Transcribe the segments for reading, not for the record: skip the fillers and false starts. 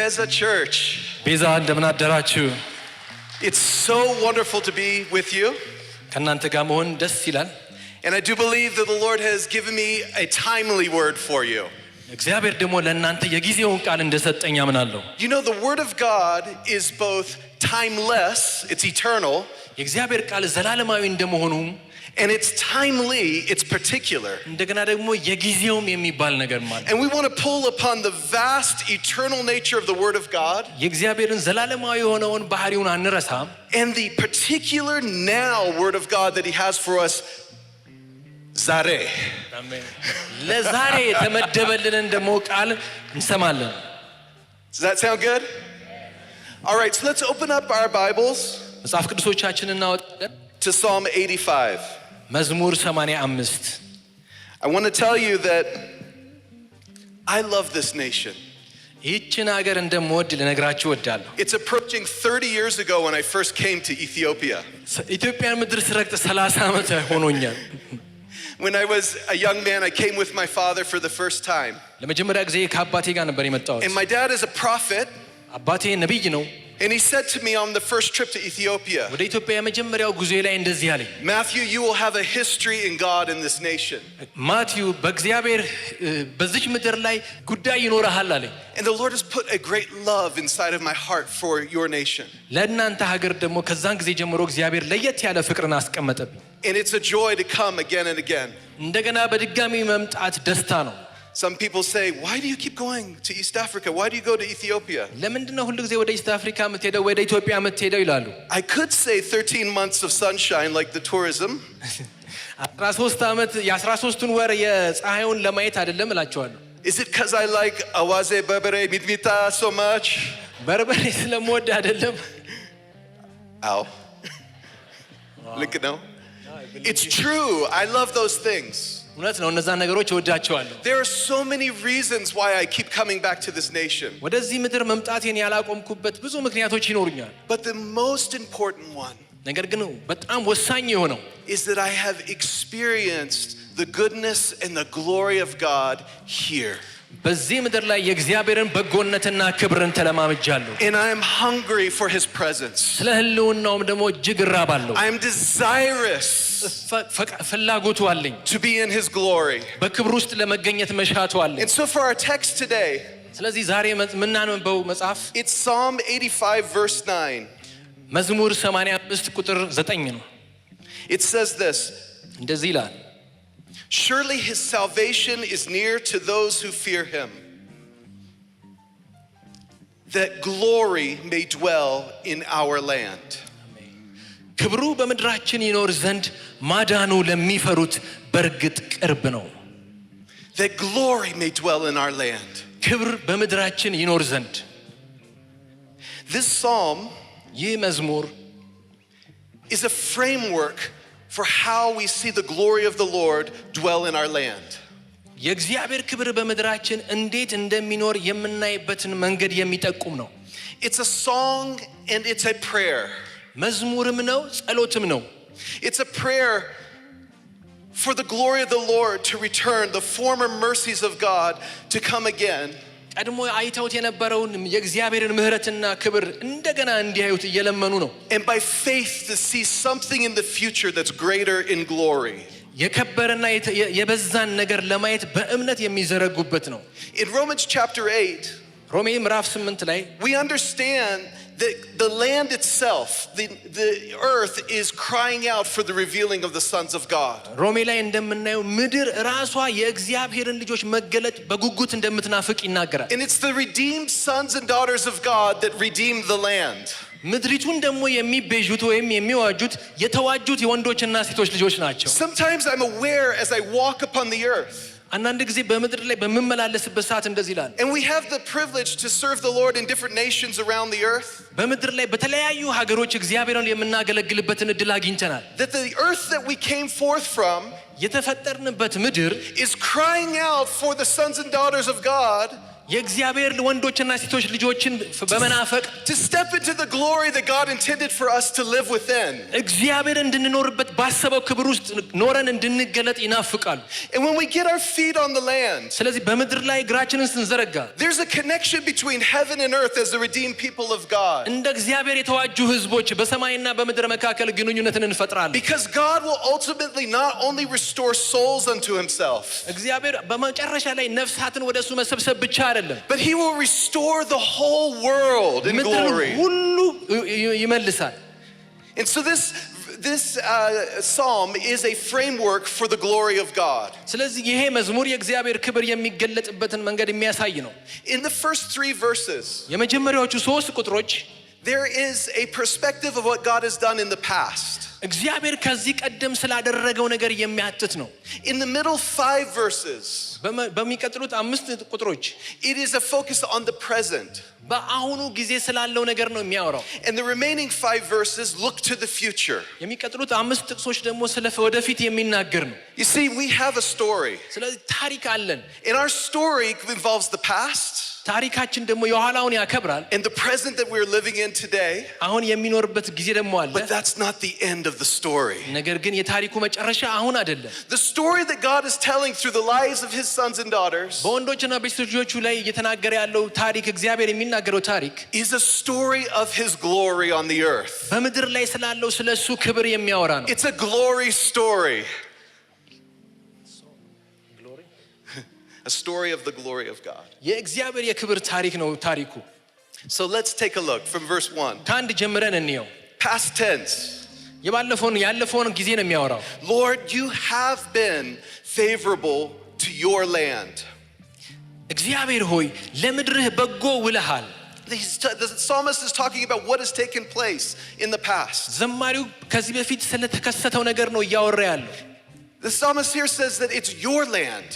Beza Church. ቤዛ እንደምን አደራችሁ? It's so wonderful to be with you. ከናንተ ጋር መሆን ደስ ይላል። And I do believe that the Lord has given me a timely word for you. እግዚአብሔር ደግሞ ለእናንተ የጊዜውን ቃል እንደሰጠኝ አምናለሁ። You know, the word of God is both timeless, it's eternal, የእግዚአብሔር ቃል ዘላለማዊ እንደመሆኑ and it's timely, it's particular. እንደገና ደግሞ የጊዜውም የሚባል ነገር ማለት And we want to pull upon the vast eternal nature of the word of God የእግዚአብሔርን ዘላለማዊ የሆነውን ባህሪውን አንረሳም and the particular now word of God that he has for us ዛሬ አሜን ለዛሬ የተመደበልን ደግሞ ቃል እንሰማለን። Does that sound good? All right, so let's open up our Bibles መጽሐፍ ቅዱሶቻችንን እናወጣለን to Psalm 85. መዝሙር 85 I want to tell you that I love this nation. ይህችን ሀገር እንደምወድ ልነግራችሁ እወዳለሁ። It's approaching 30 years ago when I first came to Ethiopia. ኢትዮጵያን ምድር ስረግጥ 30 ዓመት ሆኖኛል። When I was a young man, I came with my father for the first time. ለመጀመሪያ ጊዜ ከአባቴ ጋር ነበር የመጣሁት። And my dad is a prophet. አባቴ ነብይ ነው። And he said to me on the first trip to Ethiopia, ወደ ኢትዮጵያ የመጀመሪያው ጉዞ ላይ እንደዚህ አለኝ። Matthew, you will have a history in God in this nation. ማቲው በእግዚአብሔር በዚህ ምድር ላይ ጉዳይ ይኖርሃል አለኝ። And the Lord has put a great love inside of my heart for your nation. ለእናንተ ሀገር ደግሞ ከዛን ጊዜ ጀምሮ እግዚአብሔር ለየት ያለ ፍቅርን አስቀመጠብኝ። And it's a joy to come again and again. እንደገና በድጋሚ መምጣት ደስታ ነው። Some people say, why do you keep going to East Africa? Why do you go to Ethiopia? ለምንድነው ሁሉ ጊዜ ወደ ኢስት አፍሪካ የምትሄደው ወደ ኢትዮጵያ የምትሄደው ይላሉ። I could say 13 months of sunshine like the tourism. 13 ዓመት የ13ቱን ወር የፀሐዩን ለማየት አይደለም እላቸዋለሁ። Is it cuz I like awaze berbere mitmita so much? በርበሬ ስለምወድ አይደለም። Ow. Look at now. It's true. I love those things. እውነት ነው እነዛ ነገሮች እወዳቸዋለሁ። There are so many reasons why I keep coming back to this nation. ወደዚህ ምድር መምጣቴን ያላቆምኩበት ብዙ ምክንያቶች ይኖሩኛል። But the most important one ነገር ግን በጣም ወሳኝ የሆነው is that I have experienced the goodness and the glory of God here. በዚህ ምድር ላይ የእግዚአብሔርን በጎነትና ክብርን ተለማምጃለሁ። And I am hungry for his presence. ስለ ህልውናውም ደግሞ እጅግ እራባለሁ። I am desirous ፍላጎቱ አለኝ to be in his glory. በክብር ውስጥ ለመገኘት መሻቱ አለኝ። And so for our text today, ስለዚህ ዛሬ የምናነበው መጽሐፍ it's Psalm 85 verse 9. መዝሙር 85 ቁጥር 9 ነው። It says this, እንደዚህ ይላል surely his salvation is near to those who fear him, that glory may dwell in our land. ክብሩ በምድራችን ይኖር ዘንድ ማዳኑ ለሚፈሩት በርግጥ ቅርብ ነው። That glory may dwell in our land. ክብር በምድራችን ይኖር ዘንድ This psalm ይህ መዝሙር is a framework for how we see the glory of the Lord dwell in our land. የእግዚአብሔር ክብር በምድራችን እንዴት እንደሚኖር የምናይበትን መንገድ የሚጠቁም ነው። It's a song and it's a prayer. መዝሙርም ነው ጸሎትም ነው። It's a prayer for the glory of the Lord to return, the former mercies of God to come again. ቀድሞ አይተውት የነበረውን የእግዚአብሔርን ምሕረትና ክብር እንደገና እንዲያዩት እየለመኑ ነው። And by faith to see something in the future that's greater in glory. የከበረና የበዛን ነገር ለማየት በእምነት የሚዘረጉበት ነው። In Romans chapter 8, ሮሜ ምዕራፍ 8 ላይ we understand that the land itself, the earth is crying out for the revealing of the sons of God. ሮሜ ላይ እንደምናየው ምድር ራሷ የእግዚአብሔርን ልጆች መገለጥ በጉጉት እንደምትናፍቅ ይናገራል። And it's the redeemed sons and daughters of God that redeem the land. ምድሪቱን ደግሞ የሚቤዡት ወይም የሚዋጁት የተዋጁት የወንዶችና ሴቶች ልጆች ናቸው። Sometimes I'm aware as I walk upon the earth. አንዳንድ ጊዜ በምድር ላይ በመመላለስበት ሰዓት እንደዚህ ይላል። And we have the privilege to serve the Lord in different nations around the earth. በምድር ላይ በተለያዩ ሀገሮች እግዚአብሔርን የምናገለግልበትን እድል አግኝተናል። That the earth that we came forth from የተፈጠርንበት ምድር is crying out for the sons and daughters of God የእግዚአብሔር ወንዶችና ሴቶች ልጆችን በመናፈቅ to step into the glory that God intended for us to live within. እግዚአብሔር እንድንኖርበት ባሰበው ክብር ውስጥ ኖረን እንድንገለጥ ይናፍቃሉ። And when we get our feet on the land, ስለዚህ በምድር ላይ እግራችንን ስንዘረጋ there's a connection between heaven and earth as the redeemed people of God. እንደ እግዚአብሔር የተዋጁ ህዝቦች በሰማይና በምድር መካከል ግንኙነትን እንፈጥራለን። Because God will ultimately not only restore souls unto himself, እግዚአብሔር በመጨረሻ ላይ ነፍሳትን ወደሱ መሰብሰብ ብቻ አይደለም but he will restore the whole world in glory. ሁሉ ይመልሳል። And so this psalm is a framework for the glory of God. ስለዚህ ይሄ መዝሙር የእግዚአብሔር ክብር የሚገለጥበትን መንገድ የሚያሳይ ነው። In the first 3 verses, የመጀመሪያዎቹ 3 ቁጥሮች there is a perspective of what God has done in the past. እግዚአብሔር ከዚህ ቀደም ስላደረገው ነገር የሚያትት ነው። In the middle 5 verses, በሚቀጥሉት 5 ቁጥሮች it is a focus on the present. በአሁኑ ጊዜ ስላለው ነገር ነው የሚያወራው። And the remaining 5 verses look to the future. የሚቀጥሉት 5 ጥቅሶች ደግሞ ስለ ወደፊት የሚናገር ነው። You see, we have a story. ስለዚህ ታሪክ አለን። And our story involves the past ታሪካችን ደግሞ የኋላውን ያከብራል። and the present that we're living in today. አሁን የሚኖርበት ጊዜ ደግሞ አለ። But that's not the end of the story. ነገር ግን የታሪኩ መጨረሻ አሁን አይደለም። The story that God is telling through the lives of his sons and daughters በወንዶችና በሴቶቹ ላይ እየተናገረ ያለው ታሪክ እግዚአብሔር የሚናገረው ታሪክ is a story of his glory on the earth. በምድር ላይ ስላለው ስለሱ ክብር የሚያወራ ነው። It's a glory story. A story of the glory of God. የእግዚአብሔር የክብር ታሪክ ነው ታሪኩ። So let's take a look from verse 1. ከአንድ ጀምረን እንየው። Past tense. ያለፈውን ጊዜ ነው የሚያወራው። Lord, you have been favorable to your land. እግዚአብሔር ሆይ ለምድርህ በጎ ውለሃል። The psalmist is talking about what has taken place in the past. ዘማሪው ከዚህ በፊት ስለተከሰተው ነገር ነው እያወራ ያለው። The psalmist here says that it's your land.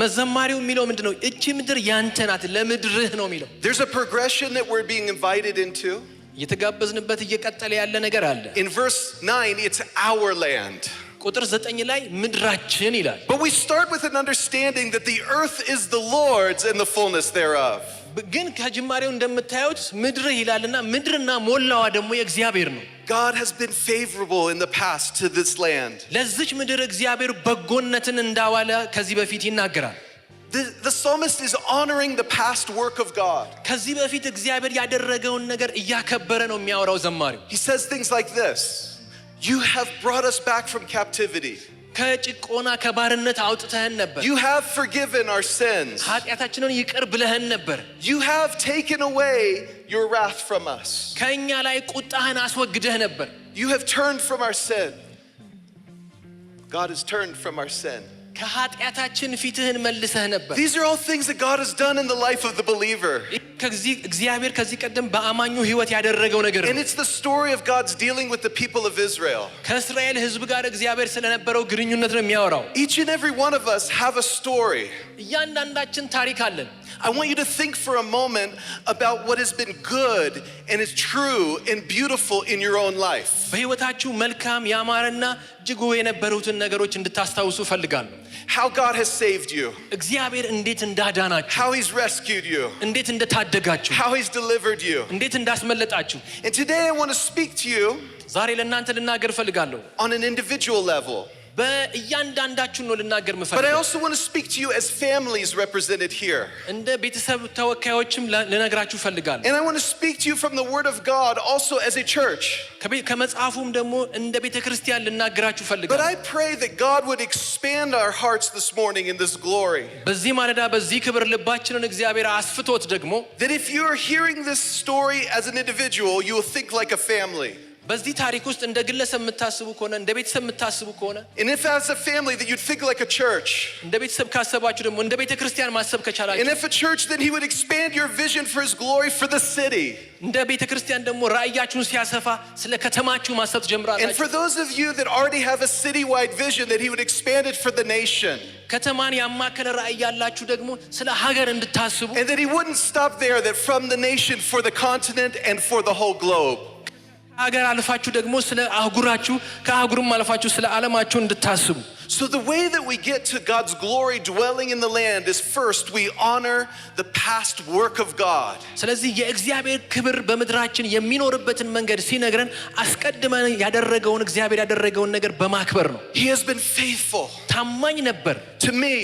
መዘማሪው የሚለው ምንድነው? እቺ ምድር ያንተ ናት፣ ለምድርህ ነው የሚለው። There's a progression that we're being invited into. የተጋበዝንበት እየቀጠለ ያለ ነገር አለ። In verse 9, it's our land. ቁጥር 9 ላይ ምድራችን ይላል። But we start with an understanding that the earth is the Lord's and the fullness thereof. ግን ከጅማሬው እንደምታዩት ምድርህ ይላልና ምድርና ሞላዋ ደግሞ የእግዚአብሔር ነው። God has been favorable in the past to this land. ለዚች ምድር እግዚአብሔር በጎነትን እንዳዋለ ከዚህ በፊት ይናገራል። The psalmist is honoring the past work of God. ከዚህ በፊት እግዚአብሔር ያደረገውን ነገር እያከበረ ነው የሚያወራው ዘማሪው። He says things like this: You have brought us back from captivity. ከጭቆና ከባርነት አውጥተህን ነበር። You have forgiven our sins. ኃጢአታችንን ይቅር ብለህን ነበር። You have taken away your wrath from us. ከእኛ ላይ ቁጣህን አስወግደህ ነበር። You have turned from our sin. God has turned from our sin. ከኃጢአታችን ፊትህን መልሰህ ነበር። These are all things that God has done in the life of the believer. እግዚአብሔር ከዚህ ቀደም በአማኙ ሕይወት ያደረገው ነገር And ነው። it's the story of God's dealing with the people of Israel. ከእስራኤል ሕዝብ ጋር እግዚአብሔር ስለነበረው ግንኙነት ነው የሚያወራው። Each and every one of us have a story. እያንዳንዳችን ታሪክ አለን። I want you to think for a moment about what has been good and is true and beautiful in your own life. በሕይወታችሁ መልካም ያማረና እጅግ የነበሩትን ነገሮች እንድታስታውሱ እፈልጋለሁ። How God has saved you. እግዚአብሔር እንዴት እንዳዳናችሁ፣ How he's rescued you. እንዴት እንደታደጋችሁ፣ How he's delivered you. እንዴት እንዳስመለጣችሁ። And today I want to speak to you ዛሬ ለእናንተ ልናገር እፈልጋለሁ። on an individual level. በእያንዳንዳችሁ ነው ልናገር But I የምፈልገው። also want to speak to you as families represented here. እንደ ቤተሰብ ተወካዮችም ልነግራችሁ እፈልጋለሁ። And I want to speak to you from the Word of God also as a church. ከመጽሐፉም ደግሞ እንደ ቤተ ክርስቲያን ልናገራችሁ But እፈልጋለሁ። I pray that God would expand our hearts this morning in this glory. በዚህ ማለዳ በዚህ ክብር ልባችንን እግዚአብሔር አስፍቶት ደግሞ That if you are hearing this story as an individual, you will think like a family. በዚህ ታሪክ ውስጥ እንደ ግለሰብ የምታስቡ ከሆነ እንደ ቤተሰብ የምታስቡ ከሆነ And if as a family that you'd think like a church. እንደ ቤተሰብ ካሰባችሁ ደግሞ እንደ ቤተ ክርስቲያን ማሰብ And ከቻላችሁ if a church, then he would expand your vision for his glory for the city. እንደ ቤተ ክርስቲያን ደግሞ ራእያችሁን ሲያሰፋ ስለ ከተማችሁ ማሰብ And ትጀምራላችሁ። for those of you that already have a citywide vision, that he would expand it for the nation. ከተማን ያማከለ ራእይ ያላችሁ ደግሞ ስለ ሀገር እንድታስቡ And that he wouldn't stop there, that from the nation for the continent and for the whole globe. አገር አልፋችሁ ደግሞ ስለ አህጉራችሁ ከአህጉርም አልፋችሁ ስለ ዓለማችሁ እንድታስቡ So the way that we get to God's glory dwelling in the land is first we honor the past work of God. ስለዚህ የእግዚአብሔር ክብር በመድራችን የሚኖርበትን መንገድ ሲነግረን አስቀድመን ያደረገውን እግዚአብሔር ያደረገውን ነገር በማክበር ነው He has been faithful ታማኝ ነበር to me.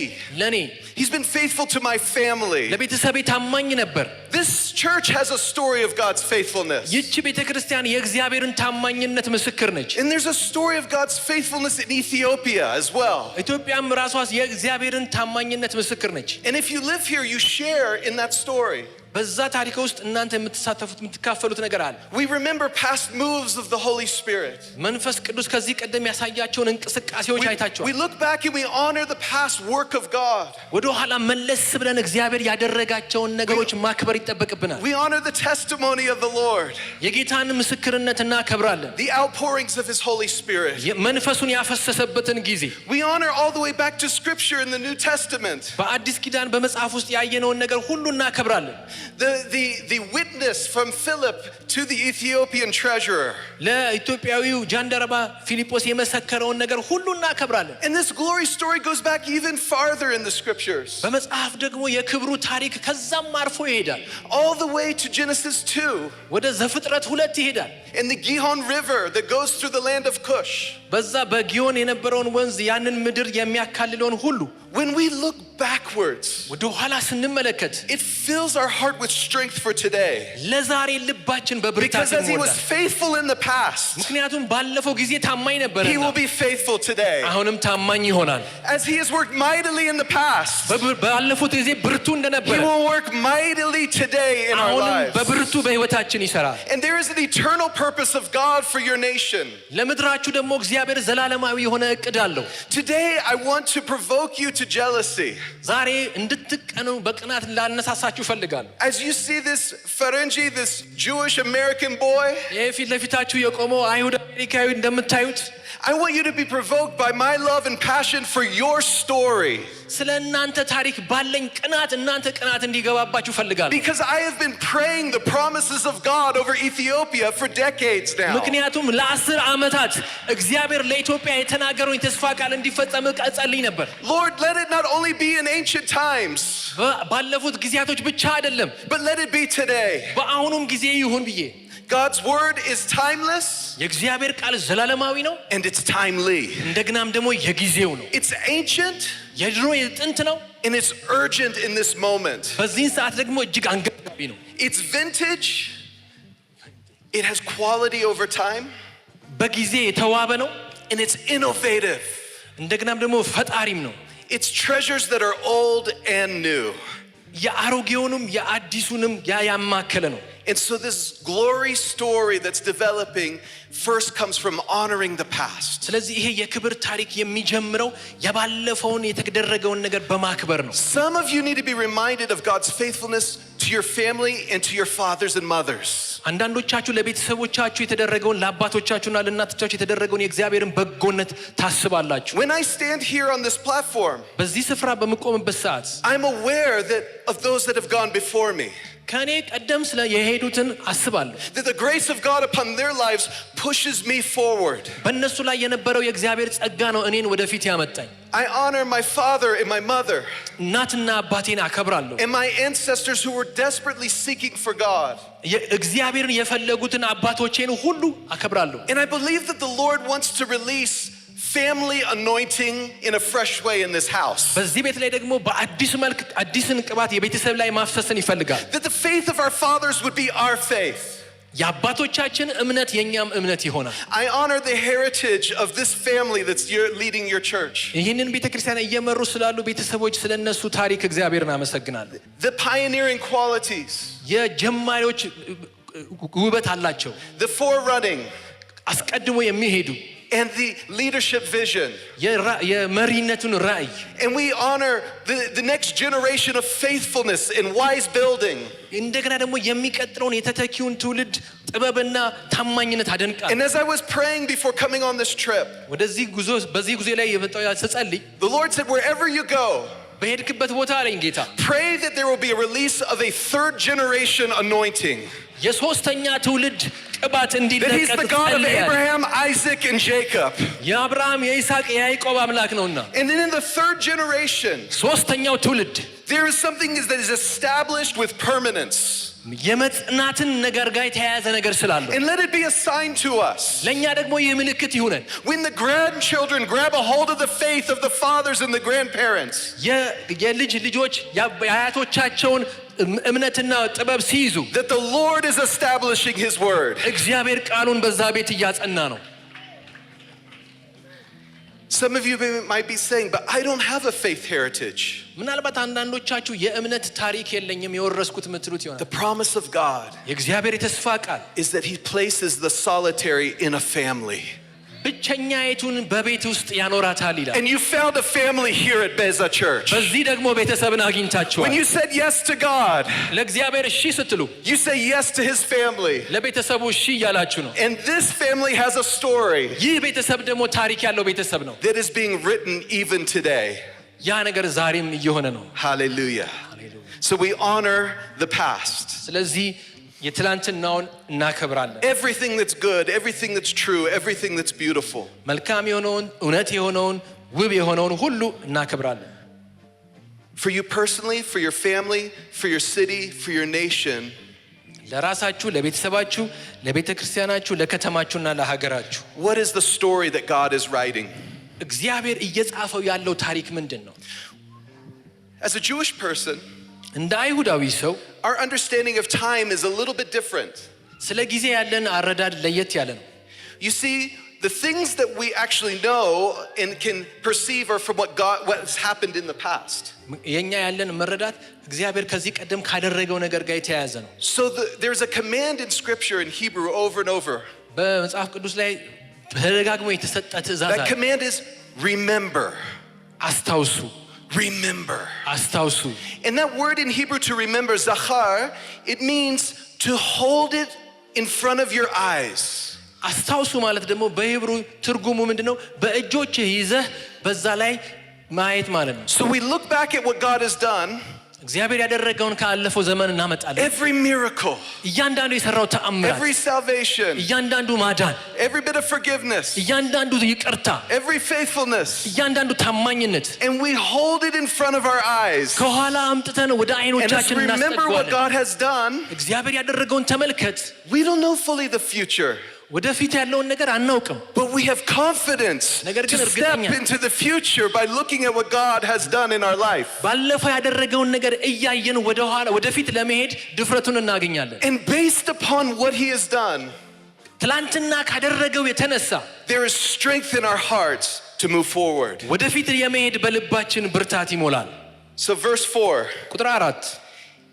ለኔ He's been faithful to my family. ለቤተሰቤ ታማኝ ነበር This church has a story of God's faithfulness. ይህች ቤተክርስቲያን የእግዚአብሔርን ታማኝነት ምስክር ነች And there's a story of God's faithfulness in Ethiopia as well. ኢትዮጵያም ራሷ የእግዚአብሔርን ታማኝነት ምስክር ነች And if you live here, you share in that story. በዛ ታሪክ ውስጥ እናንተ የምትሳተፉት የምትካፈሉት ነገር አለ We remember past moves of the Holy Spirit. መንፈስ ቅዱስ ከዚህ ቀደም ያሳያቸውን እንቅስቃሴዎች አይታችኋል We look back and we honor the past work of God. ወደ ኋላ መለስ ብለን እግዚአብሔር ያደረጋቸውን ነገሮች ማክበር ይተበቅብናል We honor the testimony of the Lord. የጌታን ምስክርነት እናከብራለን The outpourings of His Holy Spirit. መንፈሱን ያፈሰሰበትን ጊዜ We honor all the way back to Scripture in the New Testament. በአዲስ ኪዳን በመጽሐፍ ውስጥ ያየነውን ነገር ሁሉ እናከብራለን The witness from Philip to the Ethiopian treasurer. ለኢትዮጵያዊው ጃንደረባ ፊሊጶስ የመሰከረውን ነገር ሁሉ እናከብራለን And this glory story goes back even farther in the Scriptures. በመጽሐፍ ደግሞ የክብሩ ታሪክ ከዛም አርፎ ይሄዳል All the way to Genesis 2. ወደ ዘፍጥረት 2 ይሄዳል And the Gihon River that goes through the land of Cush. በዛ በጊዮን የነበረውን ወንዝ ያንን ምድር የሚያካልለውን ሁሉ When we look backwards, ወደ ኋላ ስንመለከት it fills our heart with strength for today. ለዛሬ ልባችን በብርታት Because as He was ይሞላል faithful in the past, ምክንያቱም ባለፈው ጊዜ ታማኝ ነበር He will be faithful today. አሁንም ታማኝ ይሆናል As He has worked mightily in the past, ባለፉት ጊዜ ብርቱ He እንደነበረ will work mightily today in our አሁንም lives. በብርቱ በህይወታችን ይሰራል And there is an eternal purpose of God for your nation. ለምድራችሁ ደግሞ እግዚአብሔር ዘላለማዊ የሆነ እቅድ አለው Today I want to provoke you to jealousy. ዛሬ እንድትቀኑ በቅናት ላነሳሳችሁ ፈልጋለሁ As you see this Ferengi, this Jewish American boy, የፊት ለፊታችሁ የቆመው አይሁድ አሜሪካዊ እንደምታዩት I want you to be provoked by my love and passion for your story. ስለ እናንተ ታሪክ ባለኝ ቅናት እናንተ ቅናት እንዲገባባችሁ ፈልጋለሁ Because I have been praying the promises of God over Ethiopia for decades now. ምክንያቱም ለ10 ዓመታት እግዚአብሔር ለኢትዮጵያ የተናገረውን ተስፋ ቃል እንዲፈጸም እጸልይ ነበር Lord, let it not only be in ancient times, ባለፉት ጊዜያቶች ብቻ አይደለም but let it be today. በአሁኑም ጊዜ ይሁን ብዬ God's word is timeless የእግዚአብሔር ቃል ዘላለማዊ ነው and it's timely. እንደገናም ደግሞ የጊዜው ነው It's ancient የድሮ የጥንት ነው and it's urgent in this moment. በዚህ ሰዓት ደግሞ እጅግ አንገብጋቢ ነው It's vintage. It has quality over time በጊዜ የተዋበ ነው and it's innovative. እንደገናም ደግሞ ፈጣሪም ነው It's treasures that are old and new. የአሮጌውንም የአዲሱንም ያማከለ ነው And so this glory story that's developing first comes from honoring the past. ስለዚህ ይሄ የክብር ታሪክ የሚጀምረው የባለፈውን የተደረገውን ነገር በማክበር ነው Some of you need to be reminded of God's faithfulness to your family and to your fathers and mothers. አንዳንዶቻችሁ ለቤተሰቦቻችሁ የተደረገውን ለአባቶቻችሁና ለእናቶቻችሁ የተደረገውን የእግዚአብሔርን በጎነት ታስባላችሁ When I stand here on this platform, በዚህ ስፍራ በመቆምበት ሰዓት I'm aware that of those that have gone before me. ከኔ ቀደም ስለ የሄዱትን አስባለሁ That the grace of God upon their lives pushes me forward. በእነሱ ላይ የነበረው የእግዚአብሔር ጸጋ ነው እኔን ወደፊት ያመጣኝ I honor my father and my mother እናትና አባቴን አከብራለሁ and my ancestors who were desperately seeking for God. እግዚአብሔርን የፈለጉትን አባቶቼን ሁሉ አከብራለሁ And I believe that the Lord wants to release family anointing in a fresh way in this house. በዚህ ቤት ላይ ደግሞ በአዲስ መልክ አዲስን ቅባት የቤተሰብ ላይ ማፍሰስን ይፈልጋል That the faith of our fathers would be our faith. የአባቶቻችን እምነት የኛም እምነት ይሆናል I honor the heritage of this family that's leading your church. ይህንን ቤተክርስቲያን እየመሩ ስላሉ ቤተሰቦች ስለነሱ ታሪክ እግዚአብሔርን አመሰግናለሁ The pioneering qualities, የጀማሪዎች ውበት አላቸው the forerunning, አስቀድሞ የሚሄዱ and the leadership vision. የመሪነቱን ራእይ And we honor the next generation of faithfulness and wise building. እንደገና ደግሞ የሚቀጥለውን የተተኪውን ትውልድ ጥበብና ታማኝነት አደንቃለሁ And as I was praying before coming on this trip, ወደዚህ ጉዞ በዚህ ጉዞ ላይ የመጣው ስጸልይ the Lord said, wherever you go, በሄድክበት ቦታ አለኝ ጌታ pray that there will be a release of a third generation anointing. የሶስተኛ ትውልድ ቅባት That he's እንዲለቀቅ the God of ጸልያለሁ Abraham, Isaac, and Jacob. የአብርሃም የይስሐቅ የያዕቆብ አምላክ ነውና And then in the third generation, ሶስተኛው ትውልድ there is something that is established with permanence. የመጽናትን ነገር ጋር የተያያዘ ነገር ስላለው And let it be a sign to us. ለኛ ደግሞ ይህ ምልክት ይሁነን When the grandchildren grab a hold of the faith of the fathers and the grandparents, የልጅ ልጆች የአያቶቻቸውን እምነትና ጥበብ ሲይዙ that the Lord is establishing his word. እግዚአብሔር ቃሉን በዛ ቤት እያጸና ነው Some of you might be saying, but I don't have a faith heritage. ምናልባት አንዳንዶቻችሁ የእምነት ታሪክ የለኝም የወረስኩት ምትሉት ይሆናል The promise of God የእግዚአብሔር የተስፋ ቃል is that he places the solitary in a family. ብቸኛይቱን በቤት ውስጥ ያኖራታል ይላል And you found a family here at Beza Church. በዚህ ደግሞ ቤተሰብን When አግኝታችኋል you said yes to God, ለእግዚአብሔር እሺ ስትሉ you say yes to his family. ለቤተሰቡ እሺ እያላችሁ ነው And this family has a story ይህ ቤተሰብ ደግሞ ታሪክ ያለው ቤተሰብ ነው that is being written even today. ያ ነገር ዛሬም እየሆነ ነው Hallelujah. So we honor the past. ስለዚህ የትላንትናውን እናከብራለን Everything that's good, everything that's true, everything that's beautiful. መልካም የሆነውን እውነት የሆነውን ውብ የሆነውን ሁሉ እናከብራለን For you personally, for your family, for your city, for your nation, ለራሳችሁ ለቤተሰባችሁ ለቤተክርስቲያናችሁ ለከተማችሁና ለሀገራችሁ what is the story that God is writing? እግዚአብሔር እየጻፈው ያለው ታሪክ ምንድነው As a Jewish person, እንደ አይሁዳዊ ሰው our understanding of time is a little bit different. ስለ ጊዜ ያለን አረዳድ ለየት ያለ ነው You see, the things that we actually know and can perceive are from what's happened in the past. የኛ ያለን መረዳት እግዚአብሔር ከዚህ ቀደም ካደረገው ነገር ጋር የተያያዘ ነው So there's a command in scripture in Hebrew over and over. በመጽሐፍ ቅዱስ ላይ በደጋግሞ የተሰጠ ትእዛዝ That አለ command is remember. አስታውሱ Remember. አስታውሱ And that word in Hebrew to remember, zachar, it means to hold it in front of your eyes. አስታውሱ ማለት ደግሞ በሂብሩ ትርጉሙ ምንድነው በእጆችህ ይዘህ በዛ ላይ ማየት ማለት ነው So we look back at what God has done. እግዚአብሔር ያደረገውን ካለፈው ዘመን እናመጣለን Every miracle, እያንዳንዱ የሰራው ተአምራት every salvation, እያንዳንዱ ማዳን every bit of forgiveness, እያንዳንዱ ይቅርታ every faithfulness. እያንዳንዱ ታማኝነት And we hold it in front of our eyes. ከኋላ አምጥተን ወደ And as አይኖቻችን we remember what እናስጠጋለን God has done, እግዚአብሔር ያደረገውን ተመልከት we don't know fully the future. ወደፊት ያለውን ነገር አናውቅም But we have confidence ነገር to ግን step እርግጠኛ into the future by looking at what God has done in our life. ባለፈው ያደረገውን ነገር እያየን ወደ ኋላ ወደፊት ለመሄድ ድፍረቱን እናገኛለን And based upon what he has done, ትላንትና ካደረገው የተነሳ there is strength in our hearts to move forward. ወደፊት የመሄድ በልባችን ብርታት ይሞላል So verse 4, ቁጥር 4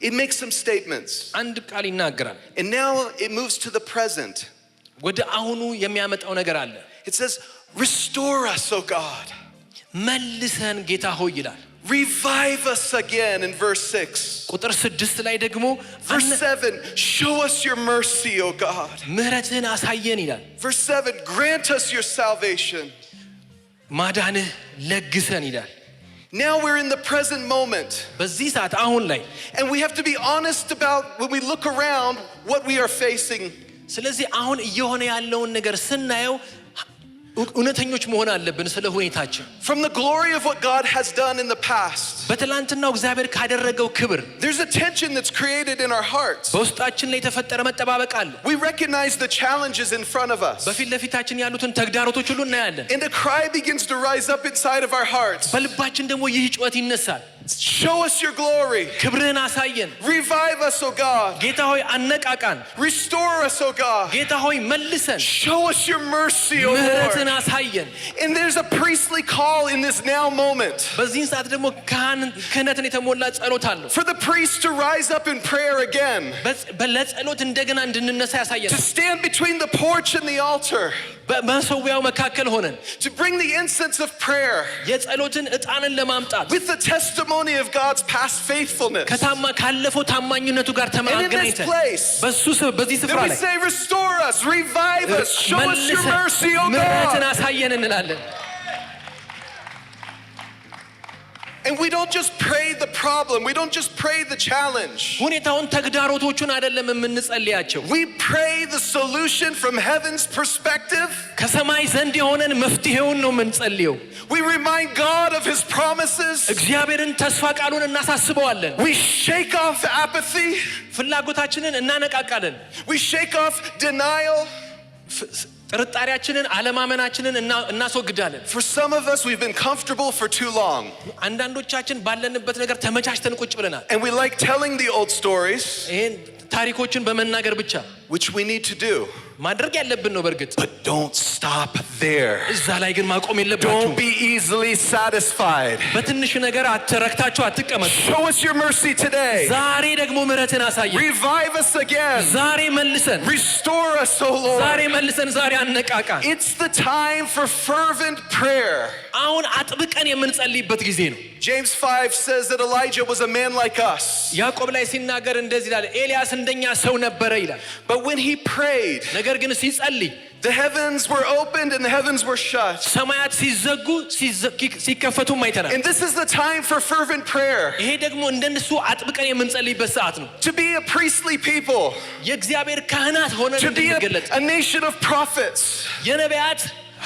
it makes some statements. አንድ ቃል ይናገራል And now it moves to the present. ወደ አሁኑ የሚያመጣው ነገር አለ It says, restore us, O God. መልሰን ጌታ ሆይ ይላል Revive us again in verse 6. ቁጥር 6 ላይ ደግሞ Verse 7, show us your mercy, O God. ምህረትህን አሳየን ይላል Verse 7, grant us your salvation. ማዳንህ ለግሰን ይላል Now we're in the present moment. በዚህ ሰዓት አሁን ላይ And we have to be honest about when we look around what we are facing. ስለዚህ አሁን እየሆነ ያለውን ነገር ስናየው እውነተኞች መሆን አለብን ስለ ሁኔታችን From the glory of what God has done in the past, በትላንትናው እግዚአብሔር ካደረገው ክብር there's a tension that's created in our hearts. በውስጣችን ላይ የተፈጠረ መጠባበቅ አለ We recognize the challenges in front of us. በፊት ለፊታችን ያሉትን ተግዳሮቶች ሁሉ እናያለን And a cry begins to rise up inside of our hearts. በልባችን ደግሞ ይህ ጩኸት ይነሳል Show us your glory. ክብርህን አሳየን Revive us, O God. ጌታ ሆይ አነቃቃን Restore us, O God. ጌታ ሆይ መልሰን Show us your mercy, O Lord. ምህረትን አሳየን And there's a priestly call in this now moment በዚህን ሰዓት ደግሞ ክህነትን የተሞላ ጸሎት አለው for the priest to rise up in prayer again, ለጸሎት እንደገና እንድንነሳ to ያሳየን stand between the porch and the altar, በመሰዊያው መካከል ሆነን to bring the incense of prayer የጸሎትን ዕጣንን ለማምጣት with the testimony of God's past faithfulness. ካለፈው ታማኝነቱ ጋር And in this ተማግነን place, በዚህ ስፍራ then we ላይ say, restore us, revive us, show us your mercy, O ምህረትን God. አሳየን እንላለን And And we don't just pray the problem. We don't just pray the challenge. ሁኔታውን ተግዳሮቶቹን አይደለም የምንጸልያቸው We pray the solution from heaven's perspective. ከሰማይ ዘንድ የሆነን መፍትሄውን ነው የምንጸልየው We remind God of his promises. እግዚአብሔርን ተስፋ ቃሉን እናሳስበዋለን We shake off apathy. ፍላጎታችንን እናነቃቃለን We shake off denial. ጥርጣሬያችንን አለማመናችንን እናስወግዳለን For some of us, we've been comfortable for too long. አንዳንዶቻችን ባለንበት ነገር ተመቻችተን ቁጭ ብለናል And we like telling the old stories, ይሄን ታሪኮችን በመናገር ብቻ which we need to do. ማድረግ ያለብን ነው በርግጥ But don't stop there. እዛ ላይ ግን ማቆም የለባችሁም Don't be easily satisfied. በትንሽ ነገር አትረክታችሁ አትቀመጡ Show us your mercy today. ዛሬ ደግሞ ምሕረትን አሳየን Revive us again. ዛሬ መልሰን Restore us, O ዛሬ Lord. መልሰን ዛሬ አነቃቃን It's the time for fervent prayer. አሁን አጥብቀን የምንጸልይበት ጊዜ ነው James 5 says that Elijah was a man like us. ያዕቆብ ላይ ሲናገር እንደዚህ ይላል ኤልያስ እንደኛ ሰው ነበረ ይላል But when he prayed, ነገር ግን ሲጸልይ the heavens were opened and the heavens were shut. ሰማያት ሲዘጉ ሲከፈቱም አይተናል And this is the time for fervent prayer. ይሄ ደግሞ እንደነሱ አጥብቀን የምንጸልይበት ሰዓት ነው To be a priestly people. የእግዚአብሔር ካህናት ሆነን To be እንድንገለጥ a nation of prophets. የነቢያት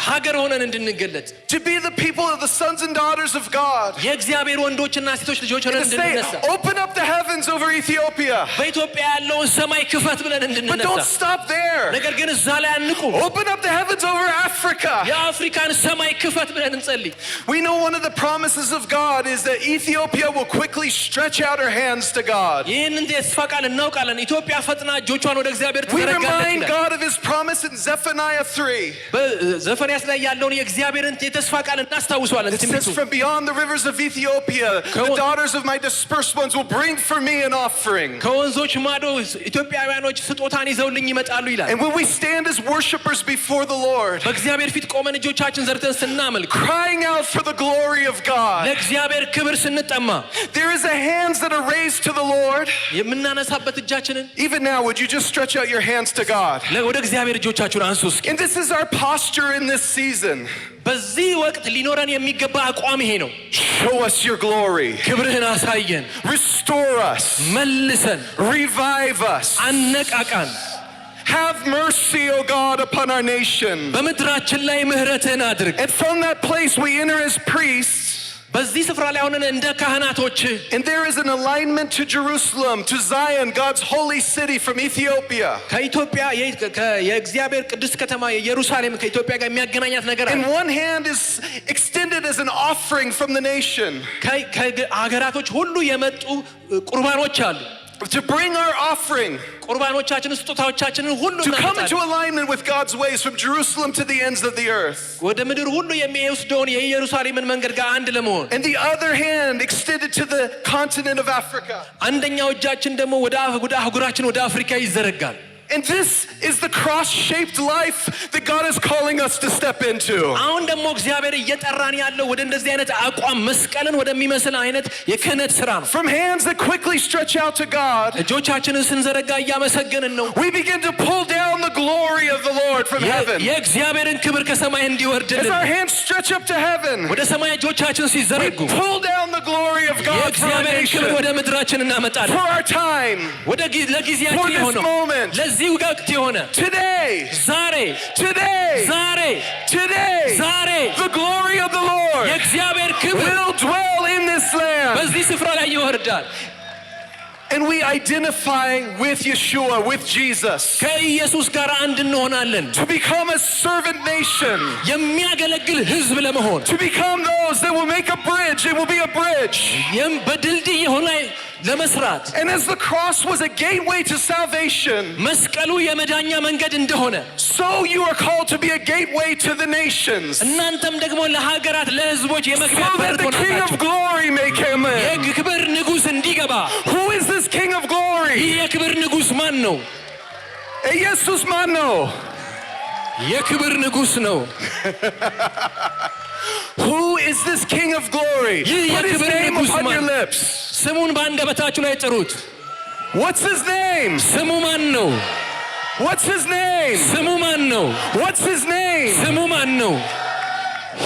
ሀገር ሆነን እንድንገለጥ To be the people of the sons and daughters of God. የእግዚአብሔር ወንዶችና ሴቶች ልጆች ሆነን To say, እንድንነሳ open up the heavens over Ethiopia. በኢትዮጵያ ያለውን ሰማይ ክፈት ብለን But እንድንነሳ don't stop there. ነገር ግን እዛ ላይ አንቁ Open up the heavens over Africa. የአፍሪካን ሰማይ ክፈት ብለን እንጸልይ We know one of the promises of God is that Ethiopia will quickly stretch out her hands to God. ይህንን የተስፋ ቃል እናውቃለን ኢትዮጵያ ፈጥና እጆቿን ወደ እግዚአብሔር We ትዘረጋለች remind ይላል God of his promise in Zephaniah 3. በዘፈንያስ ላይ ያለውን የእግዚአብሔርን የተስፋ ቃል እናስታውሰዋለን It says, from beyond the rivers of Ethiopia, the daughters of my dispersed ones will bring for me an offering. ከወንዞች ማዶ ኢትዮጵያውያኖች ስጦታን ይዘውልኝ ይመጣሉ ይላል And when we stand as worshipers before the Lord, በእግዚአብሔር ፊት ቆመን እጆቻችን ዘርተን ስናመልክ crying out for the glory of God, ለእግዚአብሔር ክብር ስንጠማ there is a hands that are raised to the Lord. የምናነሳበት እጃችንን Even now, would you just stretch out your hands to God? ወደ እግዚአብሔር እጆቻችሁን አንሱ እስኪ And this is our posture in this season. በዚህ ወቅት ሊኖረን የሚገባ አቋም ይሄ ነው Show us your glory. ክብርህን አሳየን Restore us. መልሰን Revive us. አነቃቃን Have mercy, O God, upon our nation. በምድራችን ላይ ምሕረትህን አድርግ And from that place we enter as priests. በዚህ ስፍራ ላይ ሆነን እንደ ካህናቶች And there is an alignment to Jerusalem, to Zion, God's holy city from Ethiopia. ከኢትዮጵያ የእግዚአብሔር ቅዱስ ከተማ ኢየሩሳሌም ከኢትዮጵያ ጋር የሚያገናኛት ነገር አለ And one hand is extended as an offering from the nation. ከሀገራቶች ሁሉ የመጡ ቁርባኖች አሉ To bring our offering, ቁርባኖቻችንን ስጦታዎቻችንን ሁሉ to come into እናመጣለን alignment with God's ways from Jerusalem to the ends of the earth. ወደ ምድር ሁሉ የሚወስደውን የኢየሩሳሌምን መንገድ ጋር አንድ ለመሆን And the other hand extended to the continent of Africa. አንደኛው እጃችን ደግሞ ወደ አህጉራችን ወደ አፍሪካ ይዘረጋል And this is the cross-shaped life that God is calling us to step into. አሁን ደግሞ እግዚአብሔር እየጠራን ያለው ወደ እንደዚህ አይነት አቋም መስቀልን ወደሚመስል አይነት የክህነት ስራ ነው From hands that quickly stretch out to God, እጆቻችንን ስንዘረጋ እያመሰገንን ነው we begin to pull down the glory of the Lord from heaven. የእግዚአብሔርን ክብር ከሰማይ As እንዲወርድልን our hands stretch up to heaven, ወደ ሰማይ እጆቻችን we ሲዘረጉ pull down the glory of God for our የእግዚአብሔርን ክብር nation, ወደ ምድራችን እናመጣለን for our time, ወደ for ለጊዜያችን this የሆነው moment. ለዚህ ወቅት የሆነ Today, ዛሬ today, ዛሬ today, ዛሬ the glory of the Lord የእግዚአብሔር ክብር will dwell in this land. በዚህ ስፍራ ላይ ይወርዳል And we identify with Yeshua, with Jesus, ከኢየሱስ ጋር አንድ እንሆናለን to become a servant nation, የሚያገለግል ህዝብ ለመሆን to become those that will make a bridge. It will be a bridge. በድልድይ የሆነ ለመስራት And as the cross was a gateway to salvation, መስቀሉ የመዳኛ መንገድ እንደሆነ so you are called to be a gateway to the nations, እናንተም ደግሞ ለሀገራት ለህዝቦች የመግቢያ so በር that the King of ትሆናላችሁ glory may come in. የክብር ንጉስ እንዲገባ Who is this King of glory? ይህ የክብር ንጉስ ማን ነው Jesus mano. የክብር ንጉስ ነው Who is this King of glory? ይህ Put his የክብር name ንጉስ upon ማን your lips. ስሙን በአንደበታችሁ ላይ ጥሩት What's his name? ስሙ ማን ነው What's his name? ስሙ ማን ነው What's his name? ስሙ ማን ነው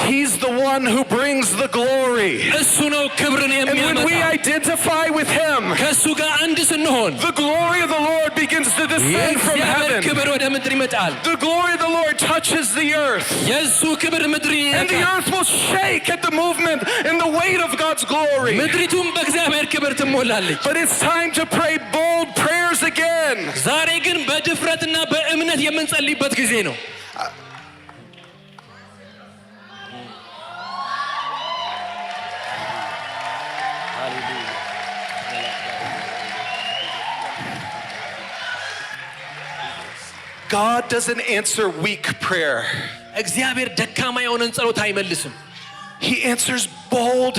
He's the one who brings the glory. እሱ ነው ክብርን And when የሚያመጣ we identify with him, ከሱ ጋር አንድ ስንሆን the glory of the Lord begins to descend from የእግዚአብሔር heaven. ክብር ወደ ምድር ይመጣል The glory of the Lord touches the earth. የእሱ ክብር ምድርን And the ይነካል earth will shake at the movement and the weight of God's glory. ምድሪቱም በእግዚአብሔር ክብር ትሞላለች But it's time to pray bold prayers again. ዛሬ ግን በድፍረትና በእምነት የምንጸልይበት ጊዜ ነው God doesn't answer weak prayer. እግዚአብሔር ደካማ የሆነን ጸሎት አይመልስም He answers bold,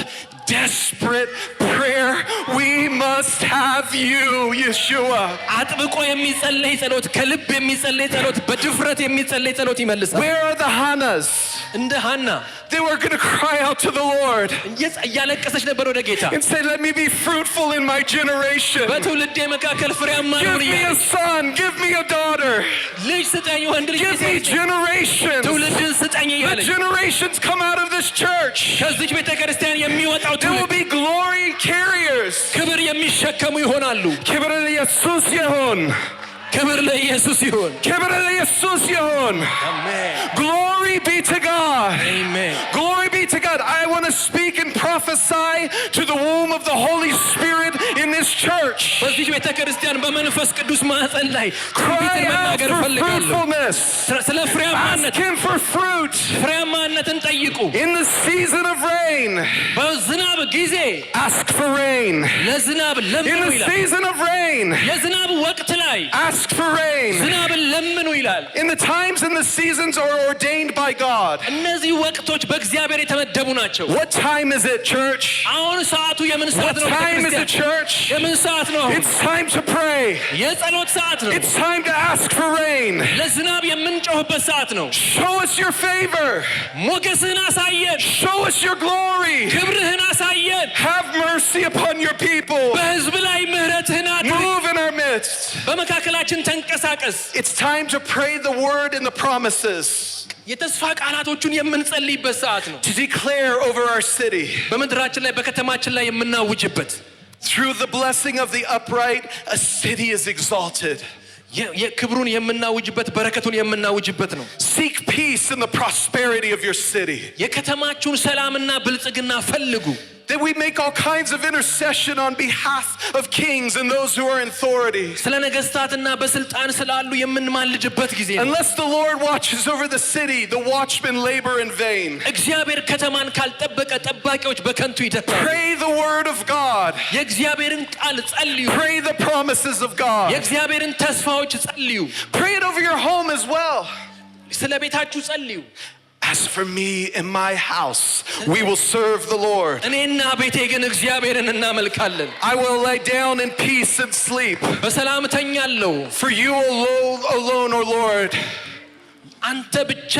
desperate prayer. We must have you, Yeshua. አጥብቆ የሚጸለይ ጸሎት ከልብ የሚጸለይ ጸሎት በድፍረት የሚጸለይ ጸሎት ይመልሳል Where are the Hannahs? እንደ ሐና They were going to cry out to the Lord እያለቀሰች ነበር ወደ ጌታ and say, let me be fruitful in my generation. በትውልዴ መካከል ፍሬያማ Give ልሁን me a እያለች son, give me a daughter. ልጅ ስጠኝ ወንድ ልጅ Give me generations. ትውልድን ስጠኝ The እያለች generations come out of this church. ከዚች ቤተክርስቲያን የሚወጣው There will ትውልድ be glory carriers. ክብር የሚሸከሙ ይሆናሉ ክብር ለኢየሱስ ይሁን. ክብር ለኢየሱስ ይሁን ክብር ለኢየሱስ ይሁን. አሜን Glory be to God. አሜን Glory be to God. I want to speak and prophesy to the womb of the Holy Spirit in this church. በዚች ቤተክርስቲያን በመንፈስ ቅዱስ ማህፀን ላይ Cry ትንቢትን out መናገር for እፈልጋለሁ fruitfulness. ስለ Ask ፍሬያማነት Him for fruit. ፍሬያማነትን ጠይቁ In the season of rain, በዝናብ ጊዜ ask for rain. ለዝናብ In ለምኑ the ይላል season of rain, የዝናብ ወቅት ላይ ask for rain. ዝናብን ለምኑ ይላል In the times and the seasons are ordained by God. እነዚህ ወቅቶች በእግዚአብሔር የተመደቡ ናቸው What time is it, church? አሁን ሰዓቱ የምን What ሰዓት ነው time is it, ቤተክርስቲያን church? የምን ሰዓት ነው አሁን? It's time to pray. የጸሎት ሰዓት ነው It's time to ask for rain. ለዝናብ የምንጮህበት ሰዓት ነው Show us your favor. ሞገስህን አሳየን Show us your glory. ክብርህን አሳየን Have mercy upon your people. በህዝብ ላይ ምህረትህን አድርግ Move in our midst. በመካከላችን ተንቀሳቀስ It's time to pray the word and the promises, የተስፋ ቃላቶቹን የምንጸልይበት ሰዓት ነው to declare over our city. በምድራችን ላይ በከተማችን ላይ የምናውጅበት Through the blessing of the upright, a city is exalted. የክብሩን የምናውጅበት በረከቱን የምናውጅበት ነው Seek peace in the prosperity of your city. የከተማችሁን ሰላምና ብልጽግና ፈልጉ That we make all kinds of intercession on behalf of kings and those who are in authority. ስለ ነገስታትና በስልጣን ስላሉ የምንማልጅበት ጊዜ ነው Unless the Lord watches over the city, the watchmen labor in vain. እግዚአብሔር ከተማን ካልጠበቀ ጠባቂዎች በከንቱ ይደክማሉ Pray the word of God. የእግዚአብሔርን ቃል ጸልዩ Pray the promises of God. የእግዚአብሔርን ተስፋዎች ጸልዩ Pray it over your home as well. ስለ ቤታችሁ ጸልዩ As for me and my house, we will serve the Lord. እኔና ቤቴ ግን እግዚአብሔርን እናመልካለን I will lay down in peace and sleep. በሰላም ተኛለሁ For you alone, O Lord, አንተ ብቻ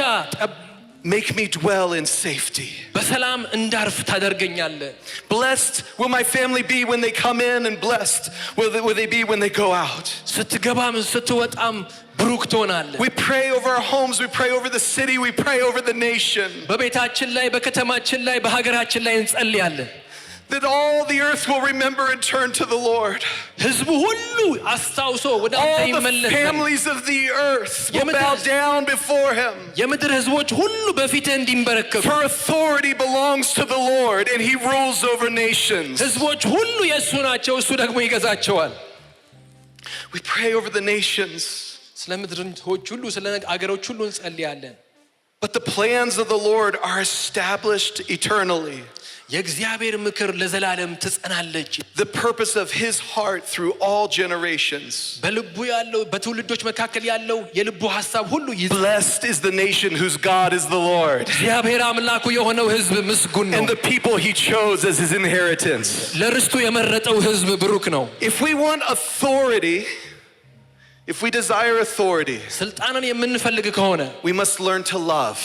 make me dwell in safety. በሰላም እንዳርፍ ታደርገኛለህ Blessed will my family be when they come in, and blessed will they be when they go out. ስትገባም ስትወጣም ብሩክ ትሆናለህ We pray over our homes, we pray over the city, we pray over the nation. በቤታችን ላይ በከተማችን ላይ በሀገራችን ላይ እንጸልያለን That all the earth will remember and turn to the Lord. ህዝቡ ሁሉ አስታውሶ ወደ አንተ All the ይመለሳል families of the earth will bow down before Him. የምድር ህዝቦች ሁሉ በፊትህ እንዲንበረከኩ For authority belongs to the Lord, and He rules over nations. ህዝቦች ሁሉ የእሱ ናቸው እሱ ደግሞ ይገዛቸዋል We pray over the nations. ስለ ምድሮች ሁሉ ስለ አገሮች ሁሉ እንጸልያለን But the plans of the Lord are established eternally. የእግዚአብሔር ምክር ለዘላለም ትጸናለች The purpose of His heart through all generations. በልቡ ያለው በትውልዶች መካከል ያለው የልቡ ሐሳብ ሁሉ Blessed is the nation whose God is the Lord, እግዚአብሔር አምላኩ የሆነው ህዝብ ምስጉን ነው and the people He chose as His inheritance. ለርስቱ የመረጠው ህዝብ ብሩክ ነው If we want authority, if we desire authority, ስልጣንን የምንፈልግ ከሆነ we must learn to love.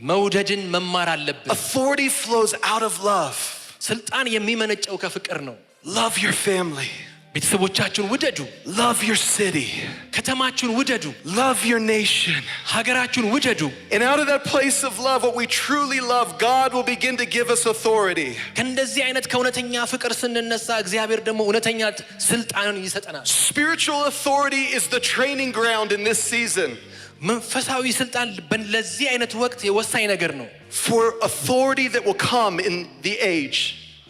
መውደድን መማር አለብን Authority flows out of love. ስልጣን የሚመነጨው ከፍቅር ነው Love your family. ቤተሰቦቻችሁን ውደዱ። Love your city. ከተማችሁን ውደዱ። Love your nation. ሀገራችሁን ውደዱ። And out of that place of love, what we truly love, God will begin to give us authority. ከእንደዚህ አይነት ከእውነተኛ ፍቅር ስንነሳ እግዚአብሔር ደግሞ እውነተኛ ስልጣንን ይሰጠናል። Spiritual authority is the training ground in this season. መንፈሳዊ ስልጣን ለዚህ አይነት ወቅት የወሳኝ ነገር ነው። For authority that will come in the age.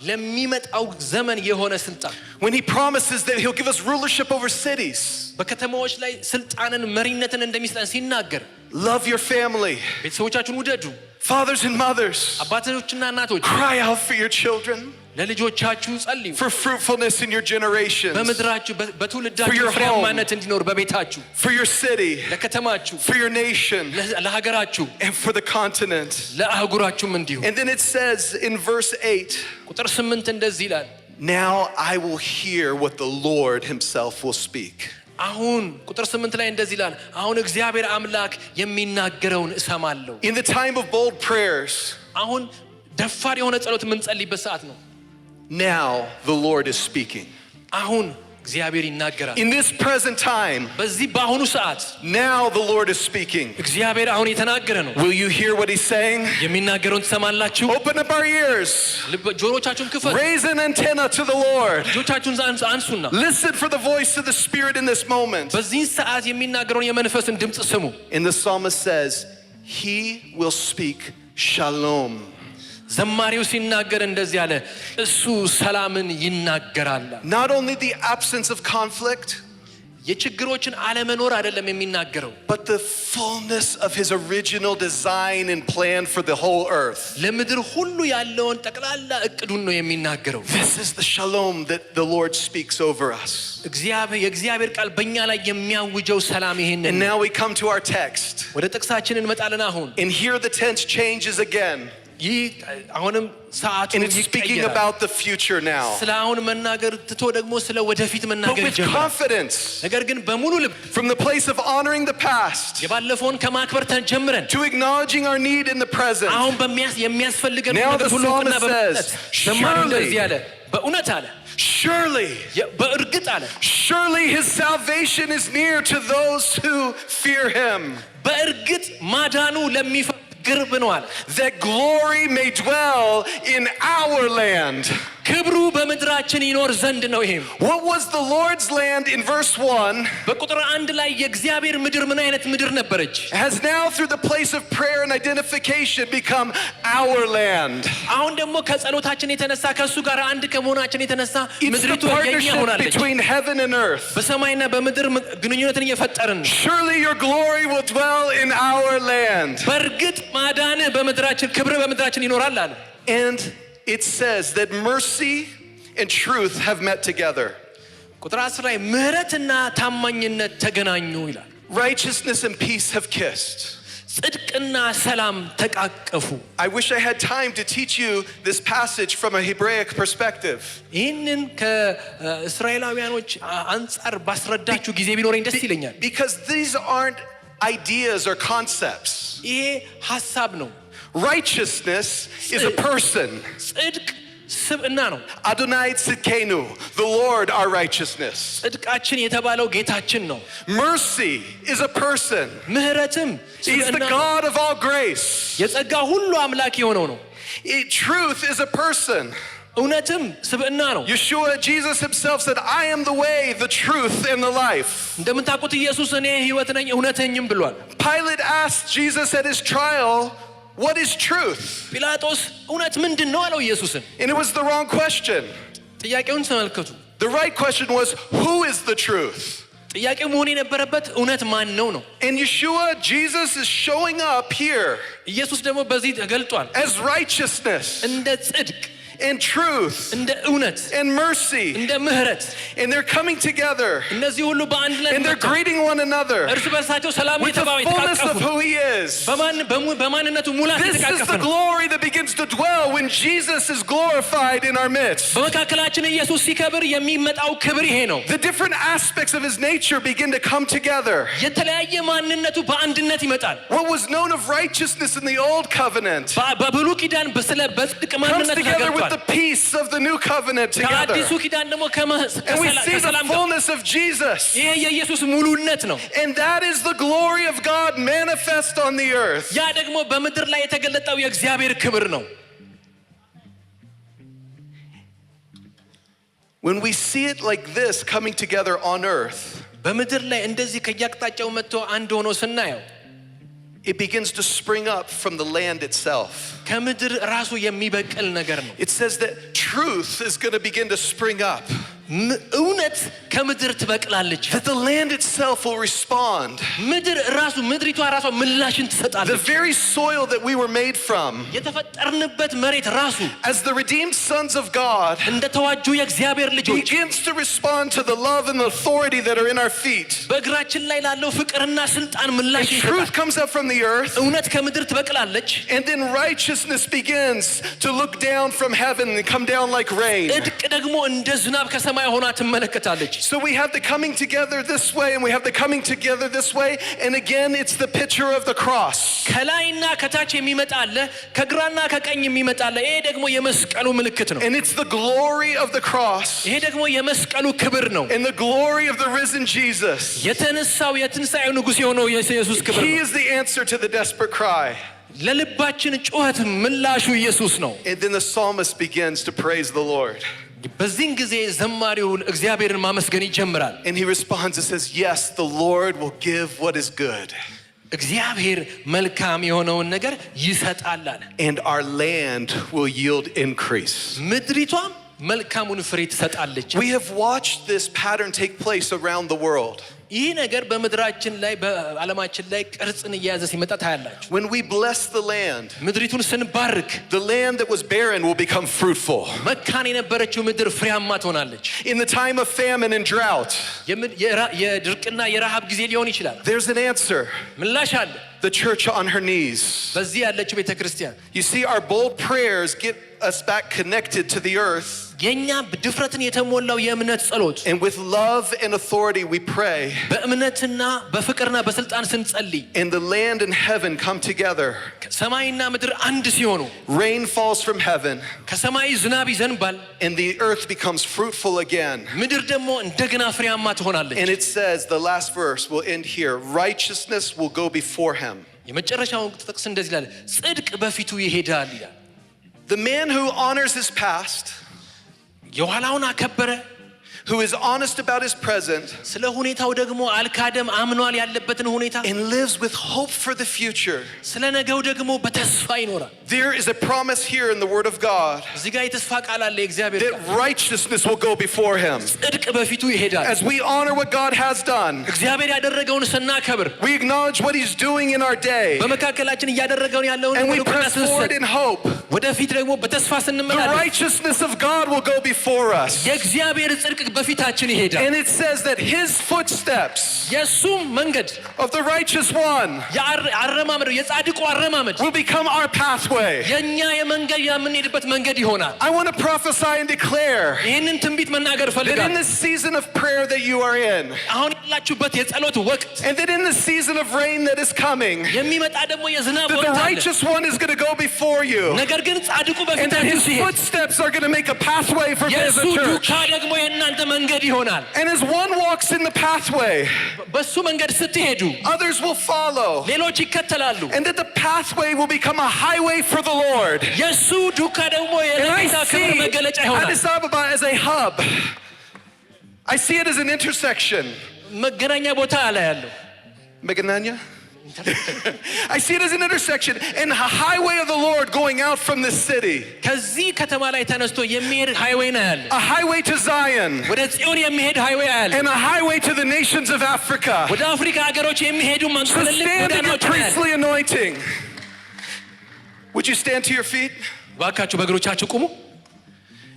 ለሚመጣው ዘመን የሆነ ስልጣን When he promises that he'll give us rulership over cities. በከተማዎች ላይ ስልጣንን መሪነትን እንደሚሰጠን ሲናገር Love your family. ቤተሰቦቻችሁን ውደዱ። Fathers and mothers, አባቶችና እናቶች cry out for your children. ለልጆቻችሁ ጸልዩ። For fruitfulness in your generations. በምድራችሁ For በትውልዳችሁ your ፍሬያማነት እንዲኖር በቤታችሁ፣ For your city. ለከተማችሁ፣ For your nation. ለሀገራችሁ፣ And for the continent. ለአህጉራችሁም እንዲሁ። And then it says in verse 8, ቁጥር 8 እንደዚህ ይላል፣ now I will hear what the Lord himself will speak. አሁን ቁጥር 8 ላይ እንደዚህ ይላል፣ አሁን እግዚአብሔር አምላክ የሚናገረውን እሰማለሁ። In the time of bold prayers, አሁን ደፋር የሆነ ጸሎት የምንጸልይበት ሰዓት ነው። now the Lord is speaking. አሁን እግዚአብሔር ይናገራል። In this present time, በዚህ በአሁኑ ሰዓት now the Lord is speaking. እግዚአብሔር አሁን የተናገረ ነው። Will you hear what he's saying? የሚናገረውን ትሰማላችሁ። Open up our ears. ጆሮቻችሁን ክፈቱ። Raise an antenna to the Lord. ጆሮቻችሁን አንሱና Listen for the voice of the Spirit in this moment. በዚህ ሰዓት የሚናገረውን የመንፈስን ድምጽ ስሙ። And the psalmist says, he will speak shalom. ዘማሪው ሲናገር እንደዚህ አለ፣ እሱ ሰላምን ይናገራል። Not only the absence of conflict, የችግሮችን አለመኖር አይደለም የሚናገረው፣ but the fullness of his original design and plan for the whole earth. ለምድር ሁሉ ያለውን ጠቅላላ እቅዱን ነው የሚናገረው። This is the shalom that the Lord speaks over us. የእግዚአብሔር ቃል በእኛ ላይ የሚያውጀው ሰላም ይሄንን። And now we come to our text. ወደ ጥቅሳችን እንመጣለን አሁን። And here the tense changes again. ይህ አሁንም ሰዓቱ And it's speaking ይቀየራል። about the future now. ስለ አሁን መናገር ትቶ ደግሞ ስለ ወደፊት But መናገር with ይጀምራል። confidence, ነገር ግን በሙሉ ልብ from the place of honoring the past የባለፈውን ከማክበር ጀምረን to acknowledging our need in the present. አሁን የሚያስፈልገን Now ነገር the ሁሉ psalmist በእምነት says, ዘማሪው እንደዚህ surely, አለ፣ በእውነት አለ፣ surely, በእርግጥ አለ፣ surely his salvation is near to those who fear him. በእርግጥ ማዳኑ ለሚፈሩ ቅርብ ነው አለ። That glory may dwell in our land. ክብሩ በምድራችን ይኖር ዘንድ ነው። ይሄም What was the Lord's land in verse 1 በቁጥር 1 ላይ የእግዚአብሔር ምድር ምን አይነት ምድር ነበረች? has now through the place of prayer and identification become our land. አሁን ደግሞ ከጸሎታችን የተነሳ ከሱ ጋር አንድ ከመሆናችን የተነሳ It's the ምድሪቱ የኛ partnership ሆናለች። between heaven and earth. በሰማይና በምድር ግንኙነትን እየፈጠርን ነው። Surely your glory will dwell in our land. በእርግጥ ማዳንህ በምድራችን ክብር በምድራችን ይኖራል አለ። And it says that mercy and truth have met together. ቁጥር 10 ላይ ምህረትና ታማኝነት ተገናኙ ይላል። Righteousness and peace have kissed. ጽድቅና ሰላም ተቃቀፉ። I wish I had time to teach you this passage from a Hebraic perspective. ይህንን ከእስራኤላውያኖች አንጻር ባስረዳችሁ ጊዜ ቢኖረኝ ደስ ይለኛል። Because these aren't ideas or concepts. ይሄ ሐሳብ ነው። Righteousness is a person. ጽድቅ ስብዕና ነው። Adonai Tzidkenu, the Lord our righteousness. ጽድቃችን የተባለው ጌታችን ነው። Mercy is a person. ምህረትም He's the ስብዕና ነው። God of all grace. የጸጋ ሁሉ አምላክ የሆነው ነው። Truth is a person. እውነትም ስብዕና ነው። Yeshua, Jesus himself said, I am the way, the truth, and the life. እንደምታውቁት ኢየሱስ እኔ ሕይወት ነኝ እውነተኛም ብሏል። Pilate asked Jesus at his trial, what is truth? ጲላጦስ እውነት ምንድን ነው አለው ኢየሱስን። And it was the wrong question. ጥያቄውን ተመልከቱ። The right question was, who is the truth? ጥያቄው መሆን የነበረበት እውነት ማን ነው ነው። And Yeshua, Jesus is showing up here ኢየሱስ ደግሞ በዚህ ተገልጧል as righteousness እንደ ጽድቅ፣ and truth እንደ እውነት፣ and mercy. እንደ ምህረት። And they're coming together እነዚህ ሁሉ በአንድ ላይ and they're መጥተው greeting one another እርስ በርሳቸው ሰላም with the fullness of who he is. በማንነቱ ሙላት This is የተቃቀፈ the ነው። glory that begins to dwell when Jesus is glorified in our midst. በመካከላችን ኢየሱስ ሲከብር የሚመጣው ክብር ይሄ ነው። The different aspects of his nature begin to come together. የተለያየ ማንነቱ በአንድነት ይመጣል። What was known of righteousness in the old covenant በብሉይ ኪዳን በጽድቅ comes ማንነት together with ተገልጧል። the peace of the new covenant together. ከአዲሱ ኪዳን ደግሞ And we see the ከሰላም ጋር fullness of Jesus. ይሄ የኢየሱስ ሙሉነት ነው። And that is the glory of God manifest on the earth. ያ ደግሞ በምድር ላይ የተገለጠው የእግዚአብሔር ክብር ነው። When we see it like this coming together on earth, በምድር ላይ እንደዚህ ከያቅጣጫው መጥቶ አንድ ሆኖ ስናየው it begins to spring up from the land itself. ከምድር ራሱ የሚበቅል ነገር ነው። It says that truth is going to begin to spring up. እውነት ከምድር ትበቅላለች። That the land itself will respond. ምድሪቷ ራሷ ምላሽን The ትሰጣለች። very soil that we were made from, የተፈጠርንበት መሬት ራሱ as the redeemed sons of God, እንደተዋጁ የእግዚአብሔር ልጆች begins to respond to the love and the authority that are in our feet. በእግራችን ላይ ላለው ፍቅርና ስልጣን ምላሽ And ይሰጣል። truth comes up from the earth, እውነት ከምድር ትበቅላለች። and then righteousness begins to look down from heaven and come down like rain. ጽድቅ ደግሞ እንደ ዝናብ ከሰማይ ሆና ትመለከታለች። So we have the coming together this way, and we have the coming together this way, and again it's the picture of the cross. ከላይና ከታች የሚመጣ አለ፣ ከግራና ከቀኝ የሚመጣ አለ። ይሄ ደግሞ የመስቀሉ ምልክት ነው። And it's the glory of the cross ይሄ ደግሞ የመስቀሉ ክብር ነው። and the glory of the risen Jesus. የተነሳው የትንሣኤው ንጉሥ የሆነው የኢየሱስ ክብር He ነው። is the answer to the desperate cry. ለልባችን ጩኸት ምላሹ ኢየሱስ ነው። And then the psalmist begins to praise the Lord. በዚህን ጊዜ ዘማሪው እግዚአብሔርን ማመስገን ይጀምራል። And he responds and says, yes, the Lord will give what is good. እግዚአብሔር መልካም የሆነውን ነገር ይሰጣል አለ። And our land will yield increase. ምድሪቷም መልካሙን ፍሬ ትሰጣለች። We have watched this pattern take place around the world. ይህ ነገር በምድራችን ላይ በዓለማችን ላይ ቅርጽን እየያዘ ሲመጣ ታያላችሁ። When we bless the land, ምድሪቱን ስንባርክ the land that was barren will become fruitful. መካን የነበረችው ምድር ፍሬያማ ትሆናለች። In the time of famine and drought, የድርቅና የረሃብ ጊዜ ሊሆን ይችላል። there's an answer. ምላሽ አለ። The church on her knees. በዚህ ያለችው ቤተክርስቲያን You see, our bold prayers get us back connected to the earth. የኛ ድፍረትን የተሞላው የእምነት ጸሎት And with love and authority we pray. በእምነትና በፍቅርና በስልጣን ስንጸልይ And the land and heaven come together. ሰማይና ምድር አንድ ሲሆኑ Rain falls from heaven. ከሰማይ ዝናብ ይዘንባል። And the earth becomes fruitful again. ምድር ደግሞ እንደገና ፍሬያማ ትሆናለች። And it says, the last verse will end here, righteousness will go before him. የመጨረሻው ጥቅስ እንደዚህ ይላል፣ ጽድቅ በፊቱ ይሄዳል ይላል። The man who honors his past, የኋላውን አከበረ፣ who is honest about his present, ስለ ሁኔታው ደግሞ አልካደም፣ አምኗል ያለበትን ሁኔታ፣ and lives with hope for the future. ስለ ነገው ደግሞ በተስፋ ይኖራል። There is a promise here in the Word of God እዚህ ጋር የተስፋ ቃል አለ። የእግዚአብሔር that ቃል righteousness will go before him. ጽድቅ በፊቱ ይሄዳል። As we honor what God has done, እግዚአብሔር ያደረገውን ስናከብር፣ we acknowledge what he's doing in our day, በመካከላችን እያደረገውን ያለውን and we ምልክትና press forward ስንሰጥ፣ in hope. ወደፊት ደግሞ በተስፋ The ስንመላለስ righteousness of God will go before us. የእግዚአብሔር ጽድቅ በፊታችን ይሄዳል። And it says that his footsteps የሱም መንገድ of the righteous one አረማመድ የጻድቁ አረማመድ will become our pathway. የኛ የመንገድ የምንሄድበት መንገድ ይሆናል። I want to prophesy and declare ይህንን ትንቢት መናገር that in ፈልጋለሁ። this season of prayer that you are in, አሁን ያላችሁበት የጸሎት ወቅት and that in the season of rain that is coming, የሚመጣ ደግሞ የዝናብ that the ወቅት አለ። righteous one is going to go before you, ነገር ግን ጻድቁ and that በፊታችሁ his ሲሄድ footsteps are going to make a pathway for me as የእሱ a church. ዱካ ደግሞ የእናንተ መንገድ ይሆናል። And as one walks in the pathway, በሱ መንገድ ስትሄዱ others will follow, ሌሎች ይከተላሉ። and that the pathway will become a highway for the Lord. የሱ ዱካ ደግሞ And I የጌታ ክብር see መገለጫ ይሆናል። Addis Ababa as a hub. I see it as an intersection. መገናኛ ቦታ ላይ ያለው Megananya? I see it as an intersection and a highway of the Lord going out from this city. ከዚህ ከተማ ላይ ተነስቶ የሚሄድ ሃይዌይ ነው ያለ። A highway to Zion ወደ ጽዮን የሚሄድ ሃይዌይ አለ። and a highway to the nations of Africa. ወደ አፍሪካ ሀገሮች የሚሄዱ So መንገዶች stand in your ጎዳናዎች አለ። priestly anointing. Would you stand to your feet? ባካችሁ በእግሮቻችሁ ቁሙ።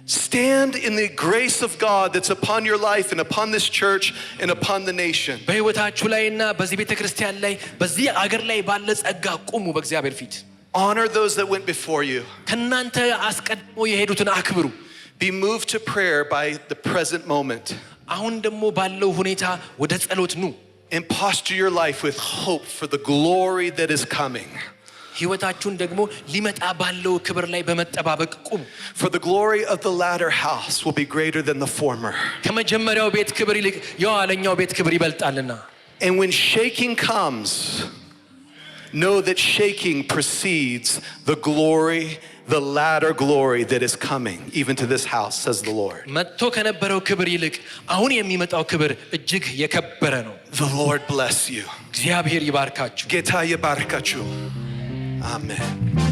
Stand in the grace of God that's upon your life and upon this church and upon the nation. በህይወታችሁ ላይና በዚህ ቤተክርስቲያን ላይ በዚህ አገር ላይ ባለ ጸጋ ቁሙ በእግዚአብሔር ፊት። Honor those that went before you. ከናንተ አስቀድሞ የሄዱትን አክብሩ። Be moved to prayer by the present moment. አሁን ደግሞ ባለው ሁኔታ ወደ ጸሎት ኑ። And posture your life with hope for the glory that is coming. ሕይወታችሁን ደግሞ ሊመጣ ባለው ክብር ላይ በመጠባበቅ ቁሙ። For the glory of the latter house will be greater than the former. ከመጀመሪያው ቤት ክብር ይልቅ የኋለኛው ቤት ክብር ይበልጣልና። And when shaking comes, know that shaking precedes the glory, the latter glory that is coming even to this house, says the Lord. መጥቶ ከነበረው ክብር ይልቅ አሁን የሚመጣው ክብር እጅግ የከበረ ነው። The Lord bless you. እግዚአብሔር ይባርካችሁ። ጌታ ይባርካችሁ. Amen.